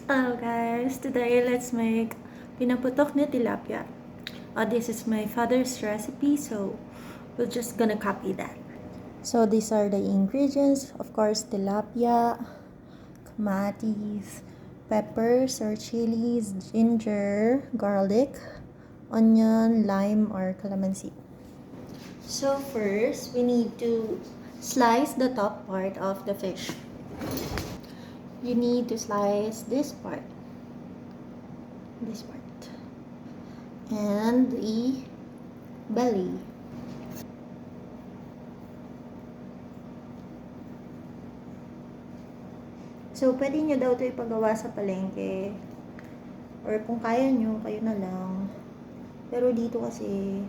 Hello guys, today let's make pinaputok na tilapia. This is my father's recipe, so we're just gonna copy that. So these are the ingredients. Of course, tilapia, kamatis, peppers or chilies, ginger, garlic, onion, lime or calamansi. So first, we need to slice the top part of the fish. You need to slice this part, and the belly. So, pwede nyo daw ito ipagawa sa palengke. Or kung kaya nyo, kayo na lang. Pero dito kasi,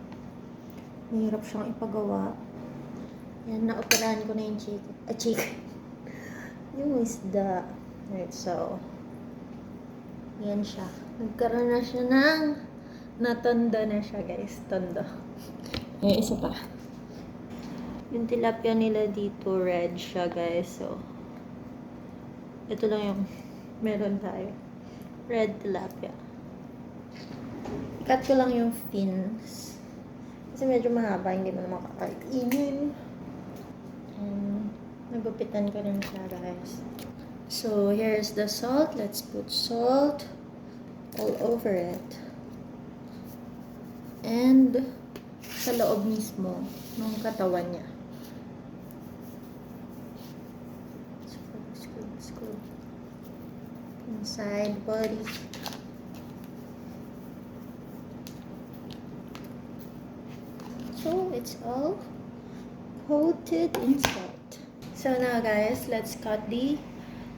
mahirap siyang ipagawa. Yan, naoperahan ko na yung chicken. Yung isda. Right, so, yan siya. Nagkaroon na siya ng natanda na siya, guys. Tondo. Yung isa pa. Yung tilapia nila dito, red siya, guys. So, ito lang yung meron tayo. Red tilapia. Ikat ko lang yung fins. Kasi medyo mahaba, hindi mo naman kakainin. Nagupitan ko rin siya, guys. So, here's the salt. Let's put salt all over it. And sa loob mismo ng katawan niya. Screw. Inside body. So, it's all coated in salt. So now guys, let's cut the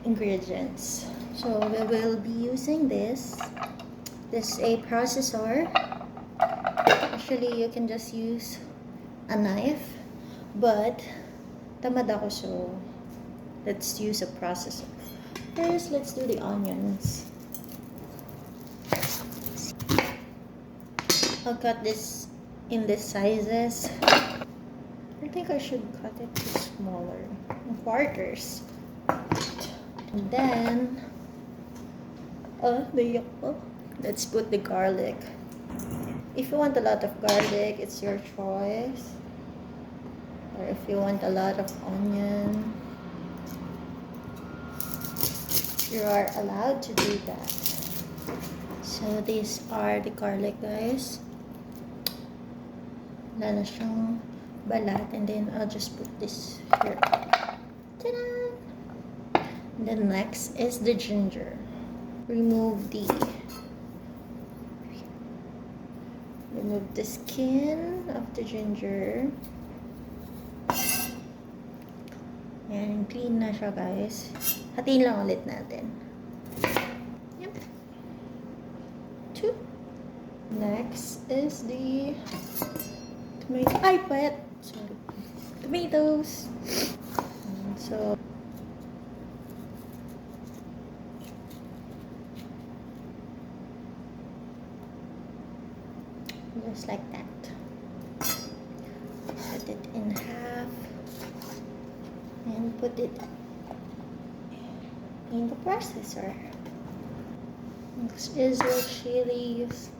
ingredients. So we will be using this. This is a processor. Actually, you can just use a knife, but tamad ako, so let's use a processor. First, let's do the onions. I'll cut this in these sizes. I think I should cut it smaller, in quarters. And then, let's put the garlic. If you want a lot of garlic, it's your choice. Or if you want a lot of onion, you are allowed to do that. So these are the garlic, guys. Wala na siyang balat, and then I'll just put this here. Ta-da! And then next is the ginger. Remove the skin of the ginger. And clean na siya, guys. Hatiin lang ulit natin. Yep. 2. Next is the tomatoes. So just like that. Cut it in half and put it in the processor. Next is the chilies.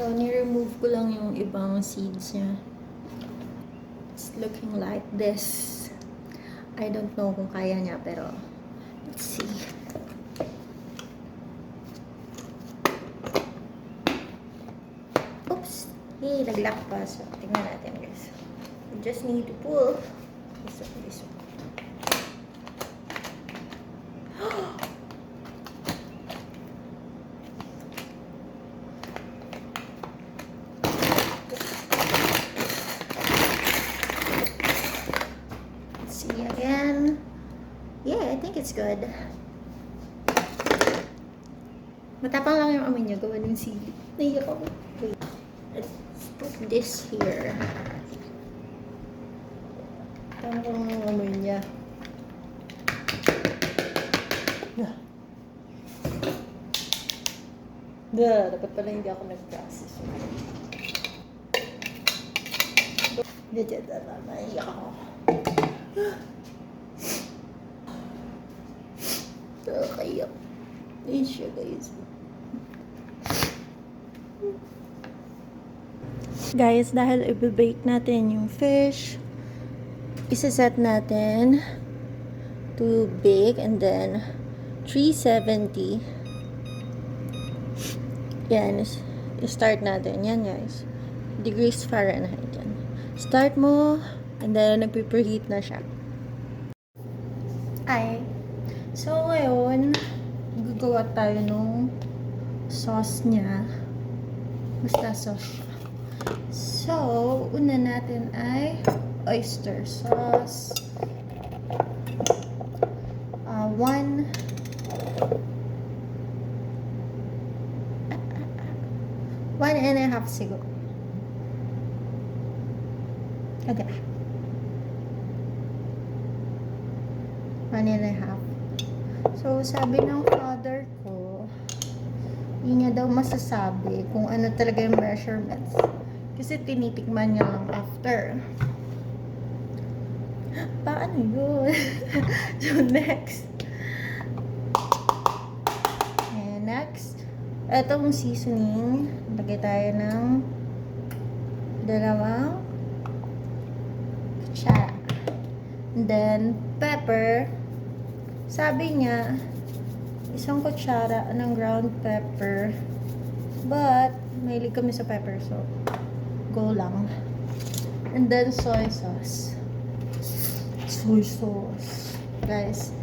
So, ni-remove ko lang yung ibang seeds niya. It's looking like this. I don't know kung kaya niya, pero let's see. Oops! Hey, naglock pa. So, tingnan natin, guys. We just need to pull this one. See again. Yeah, I think it's good. Matapang lang yung amoy niya. Gawa ng sili. Naiyak ako. Wait. Let's put this here. Tapang yung amoy niya. Dapat pala hindi ako nag-process. Legit na naiyak ako. Nakakaiyak. Ayun siya guys. Guys, dahil i-bake natin yung fish, isa-set natin to bake and then 370. Yan, start natin. Yan guys. Degrees Fahrenheit yan. Start mo and then nagpipreheat na siya. Ay. So ngayon, gagawa tayo nung sauce niya. Basta sauce siya. So, una natin ay oyster sauce. 1 and a half siguro. Okay. 1 and a half. So, sabi ng father ko, hindi niya daw masasabi kung ano talaga yung measurements. Kasi tinitikman niya lang after. Paano yun? So, next. And next, etong seasoning. Lagay tayo ng 2 kutsara. And then, pepper. Sabi niya, 1 kutsara ng ground pepper. But, mahilig kami sa pepper, so go lang. And then, soy sauce. Soy sauce. Guys,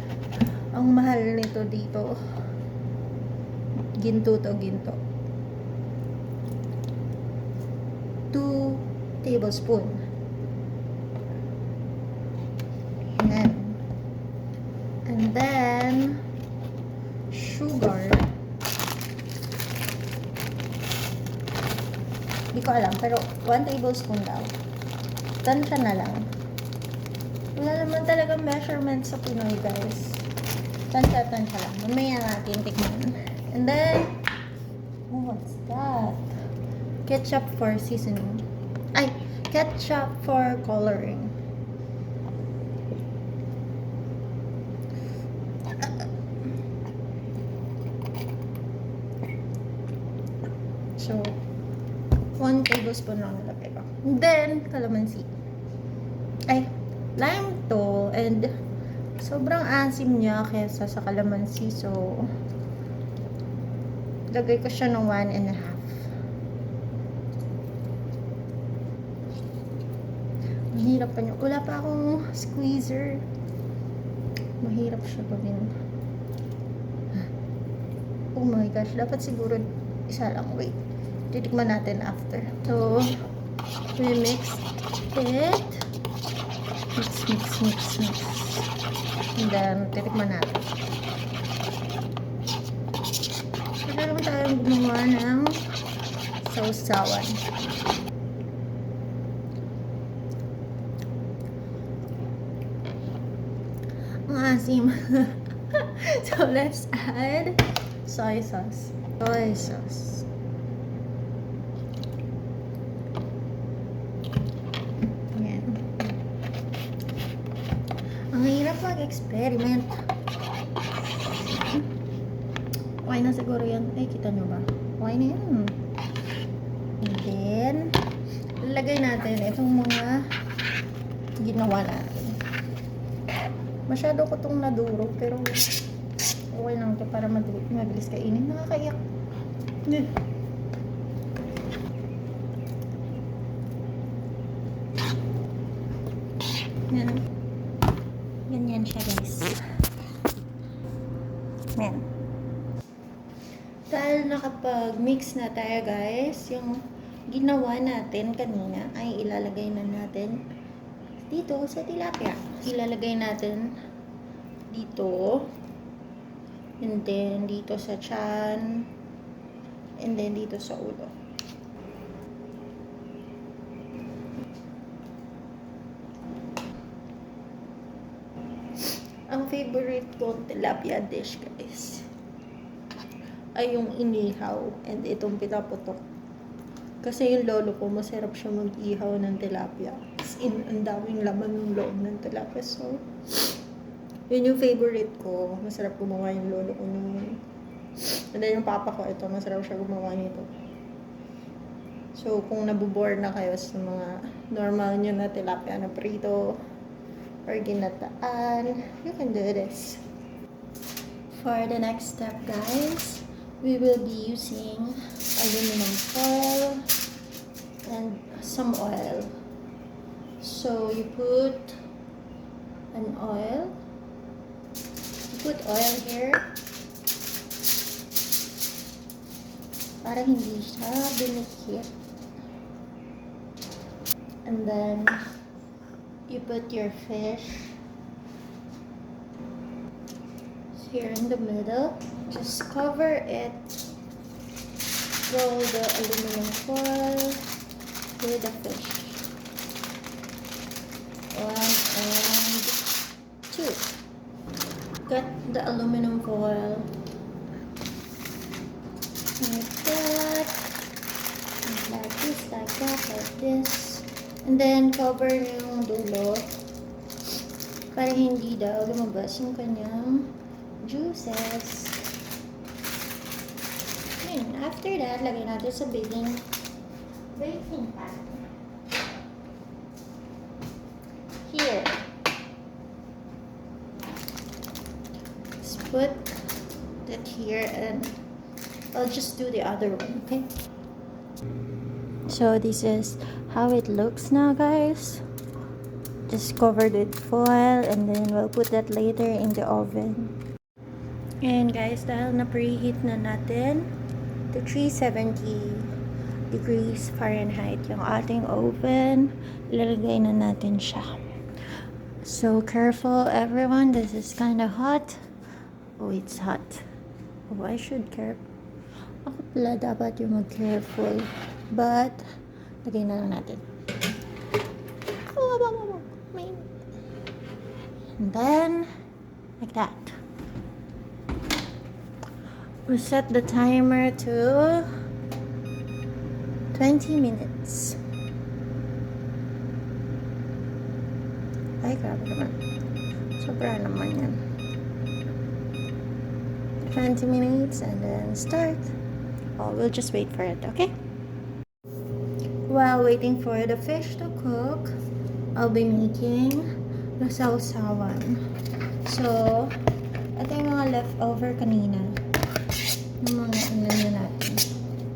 ang mahal nito dito. Ginto to ginto. 2 tablespoon. And then, sugar. Hindi ko alam, pero 1 tablespoon daw. Tansya na lang. Wala naman talagang measurement sa Pinoy, guys. Tansya lang. Mamaya natin tikman. And then, what's that? Ketchup for seasoning. Ay, ketchup for coloring. So, 1 tablespoon lang nilagay ko. Then, calamansi. Ay, lime to. And, sobrang asim niya kesa sa calamansi. So, lagay ko siya ng 1 and a half. Mahirap pa niya. Wala pa akong squeezer. Mahirap siya gawin. Oh my gosh. Dapat siguro isa lang. Wait. Titikman natin after. So, we mix it. Mix. And then, titikman natin. Saka naman tayong gumawa ng sausawan. Ang asim. So, let's add soy sauce. Soy sauce. Ang hirap mag-experiment. Okay na siguro yan. Ay, kita nyo ba? Okay na yan. And then, lalagay natin itong mga ginawa natin. Masyado ko itong nadurog, pero okay lang ito para mabilis kainin. Nakakaiyak. Yan. Ganyan siya, guys. Yan. Dahil nakapag-mix na tayo, guys, yung ginawa natin kanina ay ilalagay na natin dito sa tilapia. Ilalagay natin dito. And then, dito sa tiyan. And then, dito sa ulo. Ang favorite kong tilapia dish, guys, ay yung inihaw and itong pinaputok. Kasi yung lolo ko, masarap siya mag-ihaw ng tilapia. As in, ang daming laman ng loob ng tilapia. So, yun yung favorite ko. Masarap gumawa yung lolo ko nung... And then yung papa ko, ito, masarap siya gumawa nito. So, kung nabubore na kayo sa mga normal nyo na tilapia na prito or ginataan, you can do this. For the next step, guys, we will be using aluminum foil and some oil. So, you put an oil. You put oil here. Para hindi siya dumikit. And then, you put your fish here in the middle. Just cover it. Roll the aluminum foil with the fish. 1 and 2. Cut the aluminum foil like that. Like this, like that, like this. And then, cover yung dulo para hindi daw lumabas yung kanyang juices. And after that, lagay natin sa baking pan. Here. Let's put that here and I'll just do the other one, okay? So this is how it looks now, guys. Just covered with foil and then we'll put that later in the oven. And guys, dahil na preheat na natin to 370 degrees Fahrenheit yung ating oven, ilalagay na natin siya. So careful everyone, this is kind of hot. Oh, it's hot. Oh, I should care. Ako pala dapat yung mag-careful. But, lagay na lang natin. And then, like that. We set the timer to 20 minutes. Ay, grabe naman. Sobra naman yan. 20 minutes and then start. Oh, we'll just wait for it, okay? While waiting for the fish to cook, I'll be making the sausawan. So, ito yung mga leftover kanina. Yung mga ano natin.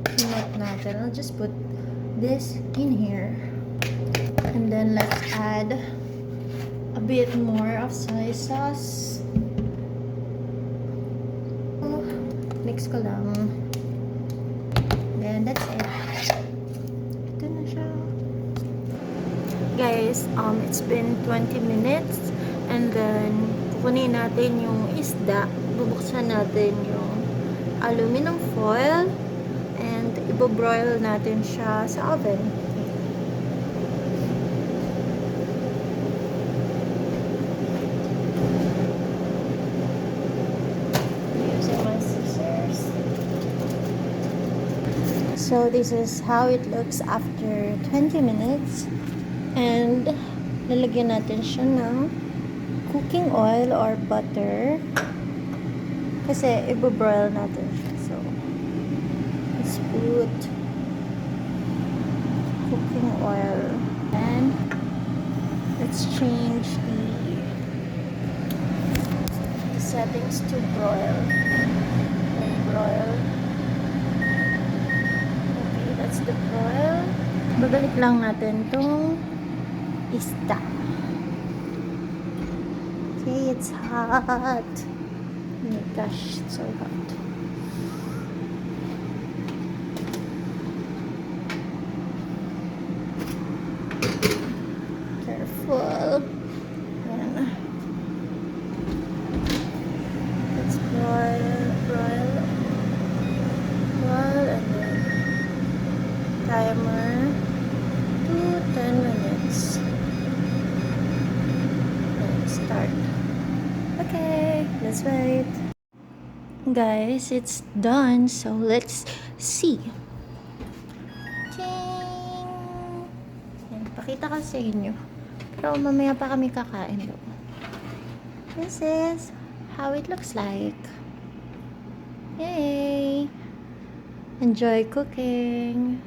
Pinat natin. I'll just put this in here. And then let's add a bit more of soy sauce. Mix ko lang. Then that's it. Ito na siya. Guys, it's been 20 minutes and then kukunin natin yung isda. Bubuksan natin yung aluminum foil and ibobroil natin siya sa oven. So this is how it looks after 20 minutes and lalagyan natin siya ng cooking oil or butter kasi ibobroil natin siya. So let's put cooking oil and let's change the settings to broil. Broil. That's the broil. Babalik lang natin tong isda. Okay, it's hot. Oh my gosh, it's so hot. Careful. Ayan. Let's broil, and then timer to 10 minutes. Let's start. Okay, let's wait. Guys, it's done. So let's see. Ching! Yan, pakita ko sa inyo. Pero mamaya pa kami kakain daw. This is how it looks like. Yay! Enjoy cooking!